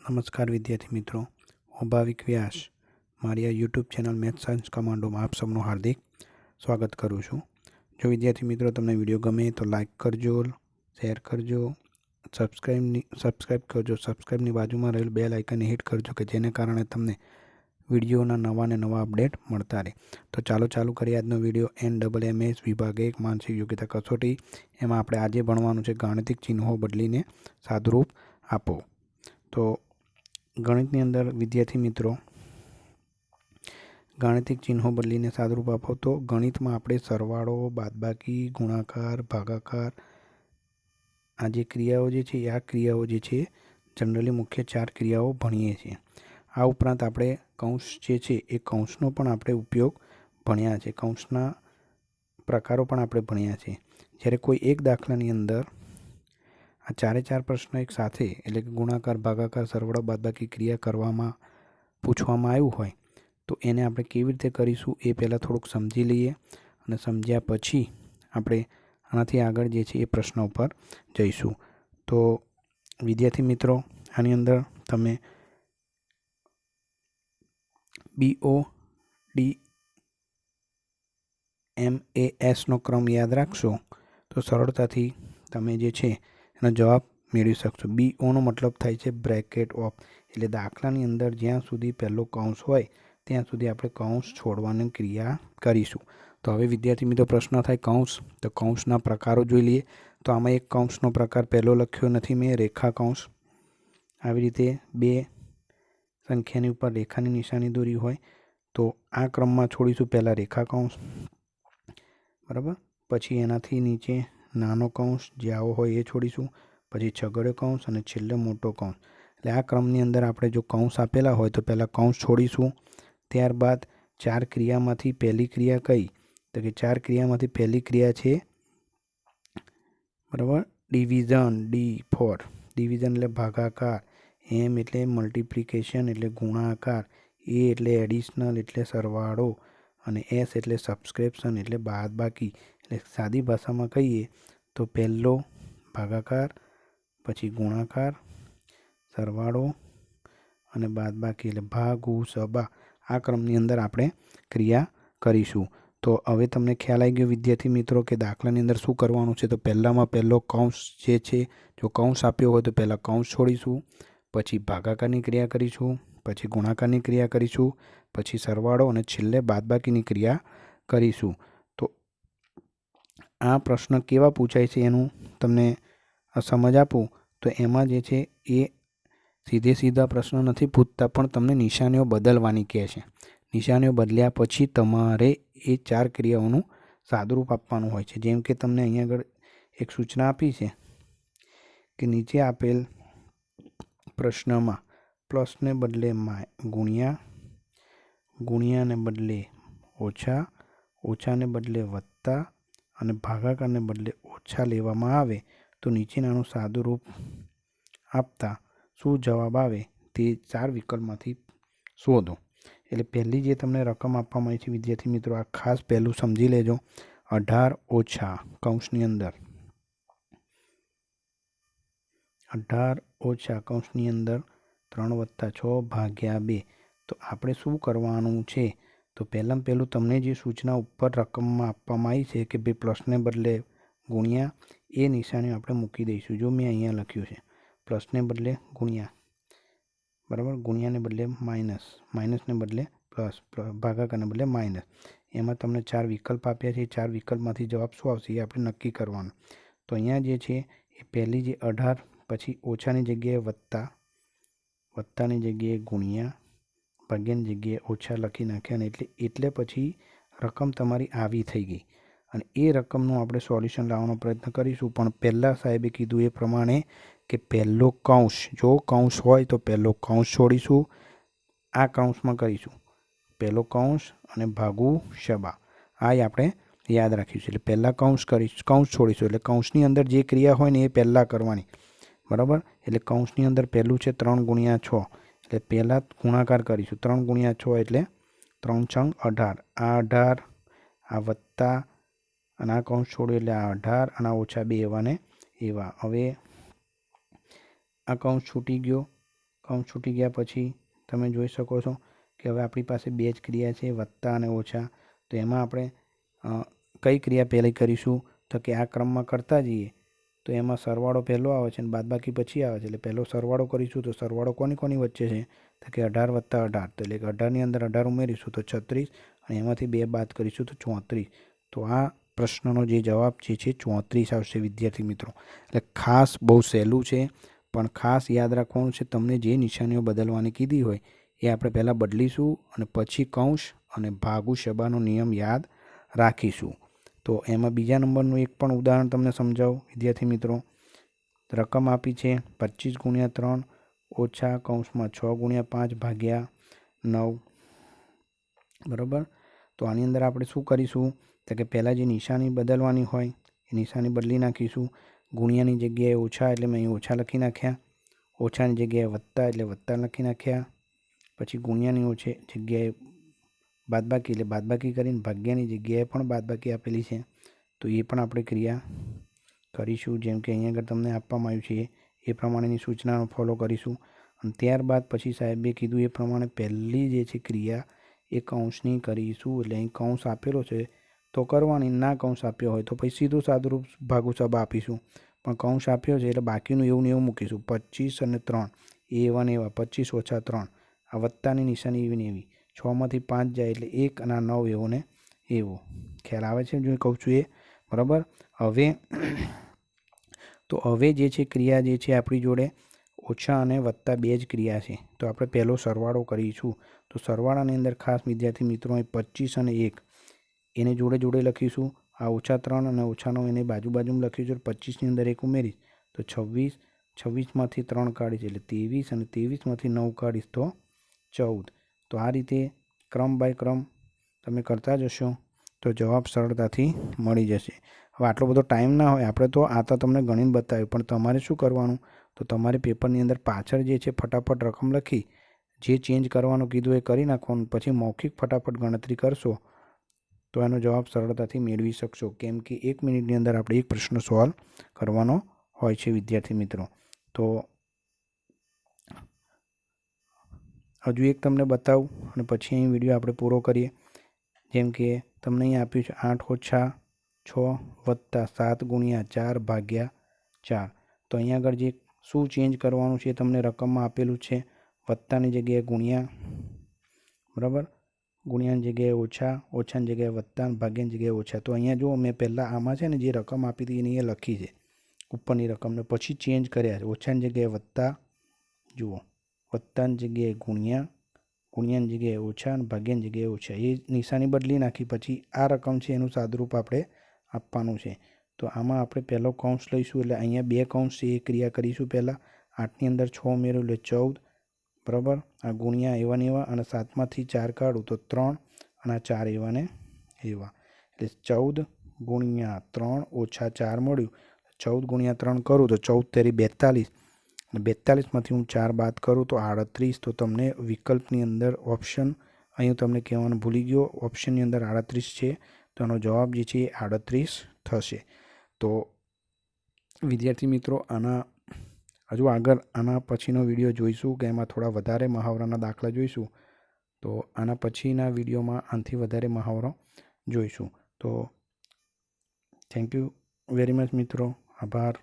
નમસ્કાર વિદ્યાર્થી મિત્રો, હું ભાવિક વ્યાસ મારી આ યુટ્યુબ ચેનલ મેથ્સ સાયન્સ કમાન્ડોમાં આપ સૌનું હાર્દિક સ્વાગત કરું છું. જો વિદ્યાર્થી મિત્રો તમને વિડીયો ગમે તો લાઇક કરજો, શેર કરજો, સબસ્ક્રાઈબ કરજો. સબસ્ક્રાઈબની બાજુમાં રહેલ બેલ આઇકનને હિટ કરજો કે જેને કારણે તમને વિડીયોના નવા ને નવા અપડેટ મળતા રહે. તો ચાલુ કરીએ આજનો વિડીયો. NMMS વિભાગ 1 માનસિક યોગ્યતા કસોટી. એમાં આપણે આજે ભણવાનું છે ગાણિતિક ચિહ્નો બદલીને સાદુરૂપ આપો. તો ગણિતની અંદર વિદ્યાર્થી મિત્રો ગાણિતિક ચિહ્નો બદલીને સાદુરૂપ આપો. તો ગણિતમાં આપણે સરવાળો, બાદબાકી, ગુણાકાર, ભાગાકાર આ જે ક્રિયાઓ જે છે આ ક્રિયાઓ જે છે જનરલી મુખ્ય 4 ક્રિયાઓ ભણીએ છીએ. આ ઉપરાંત આપણે કૌંસ જે છે એ કૌંસનો પણ આપણે ઉપયોગ ભણ્યા છે. કૌંસના પ્રકારો પણ આપણે ભણ્યા છે. જ્યારે કોઈ એક દાખલાની અંદર આ 4 પ્રશ્નો એક સાથે એટલે કે ગુણાકાર, ભાગાકાર, સરવાળો, બાદબાકી ક્રિયા કરવામાં પૂછવામાં આવ્યું હોય તો એને આપણે કેવી રીતે કરીશું એ પહેલાં થોડુંક સમજી લઈએ અને સમજ્યા પછી આપણે આનાથી આગળ જે છે એ પ્રશ્ન ઉપર જઈશું. તો વિદ્યાર્થી મિત્રો આની અંદર તમે BODMASનો ક્રમ યાદ રાખશો તો સરળતાથી તમે જે છે એનો જવાબ મેળવી શકશો. BOનો મતલબ થાય છે બ્રેકેટ ઓફ, એટલે દાખલાની અંદર જ્યાં સુધી પહેલો કૌંસ હોય ત્યાં સુધી આપણે કૌંસ છોડવાની ક્રિયા કરીશું. તો હવે વિદ્યાર્થી મિત્રો પ્રશ્ન થાય કૌંસ, તો કૌંસના પ્રકારો જોઈ લઈએ. તો આમાં એક કૌંસનો પ્રકાર પહેલો લખ્યો નથી મેં, રેખા કૌંસ. આવી રીતે બે સંખ્યાની ઉપર રેખાની નિશાની દોરી હોય તો આ ક્રમમાં છોડીશું. પહેલાં રેખા કૌંસ, બરાબર, પછી એનાથી નીચે નાનો કૌંસ જે આવો હોય એ છોડીશું, પછી છગડીયો કૌંસ અને છેલ્લે મોટો કૌંસ. એટલે આ ક્રમની અંદર આપણે જો કૌંસ આપેલા હોય તો પહેલાં કૌંસ છોડીશું. ત્યારબાદ 4 ક્રિયામાંથી પહેલી ક્રિયા કઈ? તો કે 4 ક્રિયામાંથી પહેલી ક્રિયા છે બરાબર ડિવિઝન, D4. ડિવિઝન એટલે ભાગાકાર, M એટલે મલ્ટિપ્લિકેશન એટલે ગુણાકાર, A એટલે એડિશનલ એટલે સરવાળો અને S એટલે સબસ્ક્રિપ્શન એટલે બાદબાકી. એટલે સાદી ભાષામાં કહીએ તો પહેલો ભાગાકાર, પછી ગુણાકાર, સરવાળો અને બાદબાકી એટલે ભાગુ સબા. આ ક્રમની અંદર આપણે ક્રિયા કરીશું. તો હવે તમને ખ્યાલ આવી ગયો વિદ્યાર્થી મિત્રો કે દાખલાની અંદર શું કરવાનું છે. તો પહેલામાં પહેલો કૌંસ જે છે, જો કૌંસ આપ્યો હોય તો પહેલાં કૌંસ છોડીશું, પછી ભાગાકારની ક્રિયા કરીશું, પછી ગુણાકારની ક્રિયા કરીશું, પછી સરવાળો અને છેલ્લે બાદબાકીની ક્રિયા કરીશું. તો આ પ્રશ્ન કેવા પૂછાય છે એનું તમને સમજ આપું તો એમાં જે છે એ સીધા પ્રશ્ન નથી પૂછતા, પણ તમને નિશાનીઓ બદલવાની કહે છે. નિશાનીઓ બદલ્યા પછી તમારે એ 4 ક્રિયાઓનું સાદુરૂપ આપવાનું હોય છે. જેમ કે તમને અહીંયા આગળ એક સૂચના આપી છે કે નીચે આપેલ પ્રશ્નમાં પ્લસને બદલે ગુણ્યા, ગુણ્યાને બદલે ઓછા, ઓછાને બદલે વત્તા અને ભાગાકારને બદલે ઓછા લેવામાં આવે તો નીચેનાનું સાદુરૂપ આપતા શું જવાબ આવે તે 4 વિકલ્પમાંથી શોધો. એટલે પહેલી જે તમને રકમ આપવામાં આવી છે વિદ્યાર્થી મિત્રો, આ ખાસ પહેલું સમજી લેજો. 18 ઓછા કૌંસની અંદર 18 ઓછા કૌંસની અંદર 3 + 6 ભાગ્યા 2. તો આપણે શું કરવાનું છે? તો પહેલાં તમને જે સૂચના ઉપર રકમમાં આપવામાં આવી છે કે ભાઈ પ્લસને બદલે ગુણ્યા, એ નિશાની આપણે મૂકી દઈશું. જો મેં અહીંયા લખ્યું છે પ્લસને બદલે ગુણ્યા, બરાબર, ગુણ્યાને બદલે માઇનસ, માઇનસને બદલે પ્લસ, ભાગાકારને બદલે માઇનસ. એમાં તમને 4 વિકલ્પ આપ્યા છે. 4 વિકલ્પમાંથી જવાબ શું આવશે એ આપણે નક્કી કરવાનું. તો અહીંયા જે છે એ પહેલી જે 18, પછી ઓછાની જગ્યાએ વત્તા, વત્તાની જગ્યાએ ગુણ્યા, ભાગ્યાની જગ્યાએ ઓછા લખી નાખ્યા અને એટલે પછી રકમ તમારી આવી થઈ ગઈ. અને એ રકમનું આપણે સોલ્યુશન લાવવાનો પ્રયત્ન કરીશું. પણ પહેલાં સાહેબે કીધું એ પ્રમાણે કે પહેલો કૌંસ, જો કૌંસ હોય તો પહેલો કૌંસ છોડીશું, આ કૌંસમાં કરીશું પહેલો કૌંસ અને ભાગુ શબા. આ આપણે યાદ રાખીશું. એટલે પહેલાં કૌંસ છોડીશું. એટલે કૌંસની અંદર જે ક્રિયા હોય ને એ પહેલાં કરવાની, બરાબર. એટલે કૌંસની અંદર પહેલું છે 3 × 6, એટલે પહેલાં ગુણાકાર કરીશું. 3 × 6 એટલે 3 × 18. આ 18, આ વત્તા અને આ કૌંસ છોડ્યું એટલે આ 18 અને આ ઓછા 2 એવા ને એવા. હવે આ કૌંસ છૂટી ગયો, કૌંસ છૂટી ગયા પછી તમે જોઈ શકો છો કે હવે આપણી પાસે બે જ ક્રિયા છે, વત્તા અને ઓછા. તો એમાં આપણે કઈ ક્રિયા પહેલી કરીશું? તો કે આ ક્રમમાં કરતા જઈએ તો એમાં સરવાળો પહેલો આવે છે અને બાદબાકી પછી આવે છે. એટલે પહેલો સરવાળો કરીશું તો સરવાળો કોની વચ્ચે છે? તો કે 18 + 18. તો એટલે કે 18ની અંદર 18 ઉમેરીશું તો 36 અને એમાંથી 2 બાદ કરીશું તો 34. તો આ પ્રશ્નનો જે જવાબ છે 34 આવશે વિદ્યાર્થી મિત્રો. એટલે ખાસ બહુ સહેલું છે, પણ ખાસ યાદ રાખવાનું છે તમને જે નિશાનીઓ બદલવાની કીધી હોય એ આપણે પહેલાં બદલીશું અને પછી કૌંસ અને ભાગુ શબાનો નિયમ યાદ રાખીશું. તો એમાં બીજા નંબરનું એક પણ ઉદાહરણ તમને સમજાવું વિદ્યાર્થી મિત્રો. રકમ આપી છે 25 × 3 ઓછા કૌંસમાં 6 × 5 ભાગ્યા 9. બરાબર. તો આની અંદર આપણે શું કરીશું? તો કે પહેલાં જે નિશાની બદલવાની હોય એ નિશાની બદલી નાખીશું. ગુણ્યાની જગ્યાએ ઓછા એટલે મેં અહીં ઓછા લખી નાખ્યા, ઓછાની જગ્યાએ વત્તા એટલે વત્તા લખી નાખ્યા, પછી ગુણ્યાની જગ્યાએ બાદબાકી એટલે બાદબાકી કરીને ભાગ્યાની જગ્યાએ પણ બાદબાકી આપેલી છે તો એ પણ આપણે ક્રિયા કરીશું. જેમ કે અહીંયા આગળ તમને આપવામાં આવ્યું છે એ પ્રમાણેની સૂચનાનો ફોલો કરીશું. અને ત્યારબાદ પછી સાહેબે કીધું એ પ્રમાણે પહેલી જે છે ક્રિયા એ કૌંસની કરીશું. એટલે અહીં કૌંસ આપેલો છે તો કરવાની, ના કૌંસ આપ્યો હોય તો પછી સીધું સાદુરૂપ ભાગુસબા આપીશું. પણ કૌંસ આપ્યો છે એટલે બાકીનું એવું ને એવું મૂકીશું. 25 અને 3 એ એવા ને એવા, 25 ઓછા 3 આ વત્તાની નિશાની એવી ને એવી, 6માંથી 5 જાય એટલે 1 અને 9 એવો ને એવો. ખ્યાલ આવે છે જો કહું છું એ? બરાબર. હવે જે છે ક્રિયા જે છે આપણી જોડે ઓછા અને વત્તા બે જ ક્રિયા છે. તો આપણે પહેલો સરવાળો કરીશું. તો સરવાળાની અંદર ખાસ વિદ્યાર્થી મિત્રો 25 અને 1 એને જોડે જોડે લખીશું. આ ઓછા 3 અને ઓછા 9 એને બાજુમાં લખીશું. 25ની અંદર 1 ઉમેરીશ તો 26, 26માંથી 3 કાઢીશ એટલે 23 અને 23માંથી 9 કાઢીશ તો 14. તો આ રીતે ક્રમ બાય ક્રમ તમે કરતા જશો તો જવાબ સરળતાથી મળી જશે. હવે આટલો બધો ટાઈમ ના હોય, આપણે તો આ તો તમને ગણીને બતાવ્યું, પણ તમારે શું કરવાનું? તો તમારે પેપરની અંદર પાછળ જે છે ફટાફટ રકમ લખી જે ચેન્જ કરવાનું કીધું એ કરી નાખવાનું. પછી મૌખિક ફટાફટ ગણતરી કરશો તો એનો જવાબ સરળતાથી મેળવી શકશો. કેમ કે 1 મિનિટની અંદર આપણે એક પ્રશ્ન સોલ્વ કરવાનો હોય છે વિદ્યાર્થી મિત્રો. તો હજુ એક તમને બતાવું અને પછી અહીં વિડીયો આપણે પૂરો કરીએ. જેમ કે તમને અહીં આપ્યું છે 8 ઓછા 6 વત્તા 7 ગુણ્યા 4 ભાગ્યા 4. તો અહીંયા આગળ જે શું ચેન્જ કરવાનું છે તમને રકમમાં આપેલું છે. વત્તાની જગ્યાએ ગુણ્યા, બરાબર, ગુણ્યાની જગ્યાએ ઓછા, ઓછાની જગ્યાએ વત્તા, ભાગ્યાની જગ્યાએ ઓછા. તો અહીંયા જુઓ મેં પહેલાં આમાં છે ને જે રકમ આપી હતી એની એ લખી છે ઉપરની રકમને, પછી ચેન્જ કર્યા છે. ઓછાની જગ્યાએ વત્તા, જુઓ વત્તાની જગ્યાએ ગુણ્યા, ગુણ્યાની જગ્યાએ ઓછા અને ભાગ્યાની જગ્યાએ ઓછા. એ નિશાની બદલી નાખી. પછી આ રકમ છે એનું સાદુરૂપ આપણે આપવાનું છે. તો આમાં આપણે પહેલો કૌંસ લઈશું એટલે અહીંયા 2 કૌંસ છે એ ક્રિયા કરીશું. પહેલાં 8ની અંદર 6 ઉમેર્યું એટલે 14, બરાબર. આ ગુણ્યા એવા ને એવા અને 7માંથી 4 કાઢું તો 3 અને આ 4 એવા ને એવા એટલે 14 ગુણ્યા 3 ઓછા 4 મળ્યું. 14 ગુણ્યા 3 કરું તો 14 તેરી 42 અને 42માંથી હું 4 બાદ કરું તો 38. તો તમને વિકલ્પની અંદર ઓપ્શન અહીં તમને કહેવાનું ભૂલી ગયો, ઓપ્શનની અંદર 38 છે તો એનો જવાબ જે છે એ 38 થશે. તો વિદ્યાર્થી મિત્રો હજુ આગળ આના પછીનો વિડીયો જોઈશું કે એમાં થોડા વધારે મહાવરાના દાખલા જોઈશું. તો આના પછીના વિડીયોમાં આનાથી વધારે મહાવરો જોઈશું. તો થેન્ક યુ વેરી મચ મિત્રો. આભાર.